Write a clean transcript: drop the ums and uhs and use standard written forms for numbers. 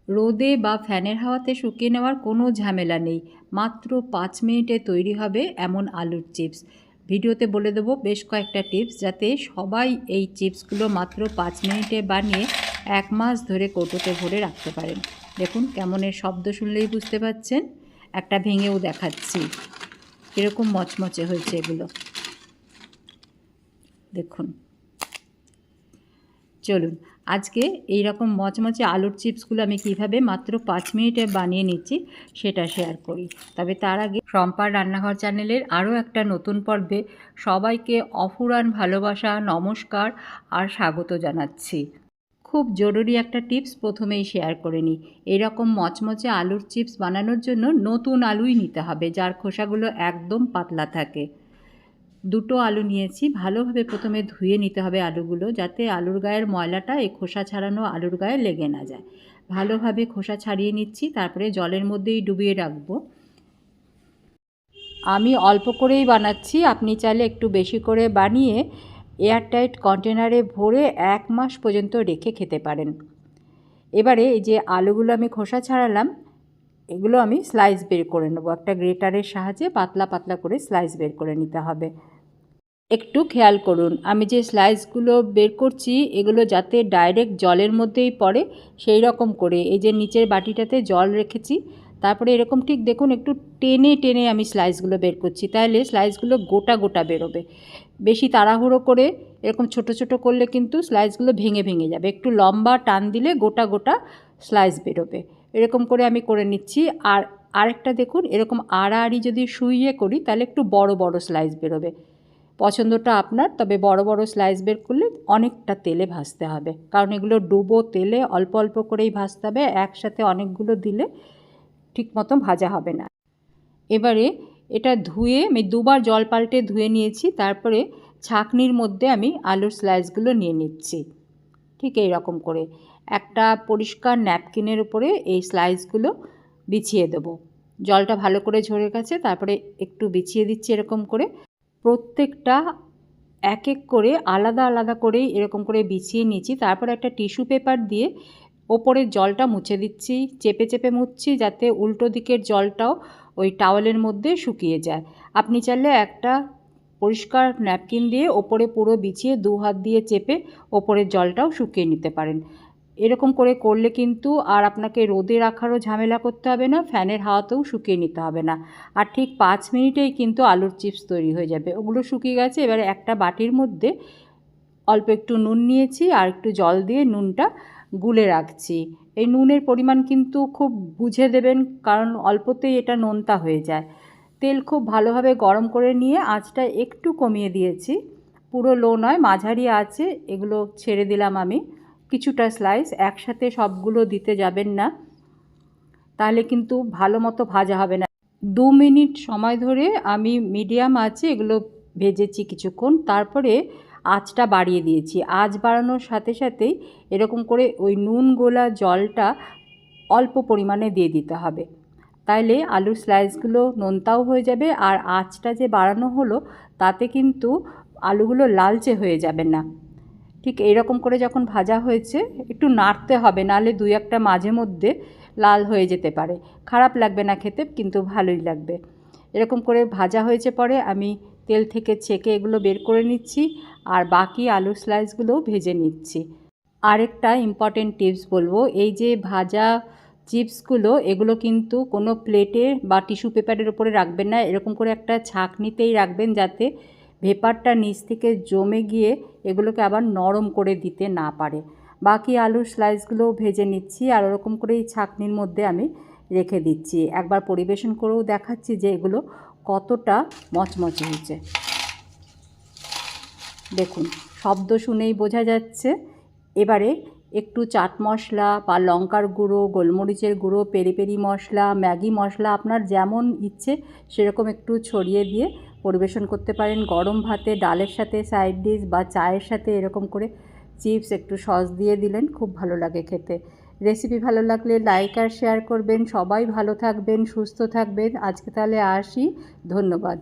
রোদে বা ফ্যানের হাওয়াতে শুকিয়ে নেওয়ার কোনো ঝামেলা নেই। মাত্র 5 মিনিটে তৈরি হবে এমন আলুর চিপস। ভিডিওতে বলে দেবো বেশ কয়েকটা টিপস, যাতে সবাই এই চিপসগুলো মাত্র 5 মিনিটে বানিয়ে 1 মাস ধরে কৌটোতে ভরে রাখতে পারেন। দেখুন কেমন, এর শব্দ শুনলেই বুঝতে পারছেন। একটা ভেঙেও দেখাচ্ছি, কীরকম মচমচে হয়েছে এগুলো, দেখুন। চলুন আজকে এই রকম মচমচে আলুর চিপসগুলো আমি কিভাবে মাত্র 5 মিনিটে বানিয়ে নিচ্ছি সেটা শেয়ার করি। তবে তার আগে শম্পার রান্নাঘর চ্যানেলের আরও একটা নতুন পর্বে সবাইকে অফুরান ভালোবাসা, নমস্কার আর স্বাগত জানাচ্ছি। খুব জরুরি একটা টিপস প্রথমেই শেয়ার করে নিই। এরকম মচমচে আলুর চিপস বানানোর জন্য নতুন আলুই নিতে হবে, যার খোসাগুলো একদম পাতলা থাকে। 2টো আলু নিয়েছি। ভালোভাবে প্রথমে ধুয়ে নিতে হবে আলুগুলো, যাতে আলুর গায়ের ময়লাটা এই খোসা ছাড়ানো আলুর গায়ে লেগে না যায়। ভালোভাবে খোসা ছাড়িয়ে নিচ্ছি, তারপরে জলের মধ্যেই ডুবিয়ে রাখবো। আমি অল্প করেই বানাচ্ছি, আপনি চাইলে একটু বেশি করে বানিয়ে এয়ারটাইট কন্টেনারে ভরে 1 মাস পর্যন্ত রেখে খেতে পারেন। এবারে এই যে আলুগুলো আমি খোসা ছাড়ালাম, এগুলো আমি স্লাইস বের করে নেবো। একটা গ্রেটারের সাহায্যে পাতলা পাতলা করে স্লাইস বের করে নিতে হবে। একটু খেয়াল করুন, আমি যে স্লাইসগুলো বের করছি এগুলো যাতে ডাইরেক্ট জলের মধ্যেই পড়ে সেই রকম করে, এই যে নিচের বাটিটাতে জল রেখেছি, তারপরে এরকম ঠিক দেখুন একটু টেনে টেনে আমি স্লাইসগুলো বের করছি, তাহলে স্লাইসগুলো গোটা গোটা বেরোবে। বেশি তাড়াহুড়ো করে এরকম ছোট ছোট করলে কিন্তু স্লাইসগুলো ভেঙে ভেঙে যাবে। একটু লম্বা টান দিলে গোটা গোটা স্লাইস বেরোবে। এরকম করে আমি করে নিচ্ছি। আর আরেকটা দেখুন, এরকম আড়াআড়ি যদি শুইয়ে করি তাহলে একটু বড় বড় স্লাইস বেরোবে। পছন্দটা আপনার, তবে বড় বড় স্লাইস বের করলে অনেকটা তেলে ভাজতে হবে, কারণ এগুলো ডুবো তেলে অল্প অল্প করেই ভাজতে হবে। একসাথে অনেকগুলো দিলে ঠিক মতো ভাজা হবে না। এবারে এটা ধুয়ে আমি 2বার জল পাল্টে ধুয়ে নিয়েছি, তারপরে ছাঁকনির মধ্যে আমি আলুর স্লাইসগুলো নিয়ে নিচ্ছি। ঠিক এই রকম করে একটা পরিষ্কার ন্যাপকিনের উপরে এই স্লাইসগুলো বিছিয়ে দেবো। জলটা ভালো করে ঝরে গেছে, তারপরে একটু বিছিয়ে দিচ্ছি এরকম করে। প্রত্যেকটা এক এক করে আলাদা আলাদা করেই এরকম করে বিছিয়ে নিচ্ছি। তারপর একটা টিস্যু পেপার দিয়ে ওপরের জলটা মুছে দিচ্ছি, চেপে চেপে মুছছি, যাতে উল্টো দিকের জলটাও ওই টাওয়েলের মধ্যে শুকিয়ে যায়। আপনি চাইলে একটা পরিষ্কার ন্যাপকিন দিয়ে ওপরে পুরো বিছিয়ে 2 হাত দিয়ে চেপে ওপরের জলটাও শুকিয়ে নিতে পারেন। এরকম করে করলে কিন্তু আর আপনাকে রোদে রাখারও ঝামেলা করতে হবে না, ফ্যানের হাওয়াতেও শুকিয়ে নিতে হবে না। আর ঠিক 5 মিনিটেই কিন্তু আলুর চিপস তৈরি হয়ে যাবে। ওগুলো শুকিয়ে গেছে। এবারে একটা বাটির মধ্যে অল্প একটু নুন নিয়েছি, আর একটু জল দিয়ে নুনটা গুলে রাখছি। এই নুনের পরিমাণ কিন্তু খুব বুঝে দেবেন, কারণ অল্পতেই এটা নোনতা হয়ে যায়। তেল খুব ভালোভাবে গরম করে নিয়ে আঁচটা একটু কমিয়ে দিয়েছি, পুরো লো নয়, মাঝারি আঁচে এগুলো ছেড়ে দিলাম আমি। কিছুটা স্লাইস একসাথে সবগুলো দিতে যাবেন না, তাহলে কিন্তু ভালো মতো ভাজা হবে না। 2 মিনিট সময় ধরে আমি মিডিয়াম আঁচে এগুলো ভেজেছি কিছুক্ষণ, তারপরে আঁচটা বাড়িয়ে দিয়েছি। আঁচ বাড়ানোর সাথে সাথেই এরকম করে ওই নুন গোলা জলটা অল্প পরিমাণে দিয়ে দিতে হবে, তাইলে আলুর স্লাইসগুলো নোনতাও হয়ে যাবে। আর আঁচটা যে বাড়ানো হলো তাতে কিন্তু আলুগুলো লালচে হয়ে যাবে না। ঠিক এইরকম করে যখন ভাজা হয়েছে একটু নাড়তে হবে, নাহলে 2-1টা মাঝে মধ্যে লাল হয়ে যেতে পারে। খারাপ লাগবে না খেতে, কিন্তু ভালোই লাগবে। এরকম করে ভাজা হয়েছে পরে আমি তেল থেকে ছেঁকে এগুলো বের করে নিচ্ছি, আর বাকি আলুর স্লাইসগুলোও ভেজে নিচ্ছি। আরেকটা ইম্পর্টেন্ট টিপস বলবো, এই যে ভাজা চিপসগুলো এগুলো কিন্তু কোনো প্লেটে বা টিস্যু পেপারের উপরে রাখবেন না, এরকম করে একটা ছাঁকনিতেই রাখবেন, যাতে ভেপারটা নিচ থেকে জমে গিয়ে এগুলোকে আবার নরম করে দিতে না পারে। বাকি আলুর স্লাইসগুলোও ভেজে নিচ্ছি, আর ওরকম করেই ছাঁকনির মধ্যে আমি রেখে দিচ্ছি। একবার পরিবেশন করেও দেখাচ্ছি যে এগুলো কতটা মচমচে হয়েছে। দেখুন শব্দ শুনেই বোঝা যাচ্ছে। এবারে একটু চাট মশলা বা লঙ্কার গুঁড়ো, গোলমরিচের গুঁড়ো, পেরি পেরি মশলা, ম্যাগি মশলা আপনার যেমন ইচ্ছে সেরকম একটু ছড়িয়ে দিয়ে পরিবেশন করতে পারেন। গরম ভাতে, ডালের সাথে সাইড ডিশ, বা চায়ের সাথে এরকম করে চিপস একটু সস দিয়ে দিলেন, খুব ভালো লাগে খেতে। রেসিপি ভালো লাগলে লাইক আর শেয়ার করবেন। সবাই ভালো থাকবেন, সুস্থ থাকবেন। আজকে তাহলে আসি, ধন্যবাদ।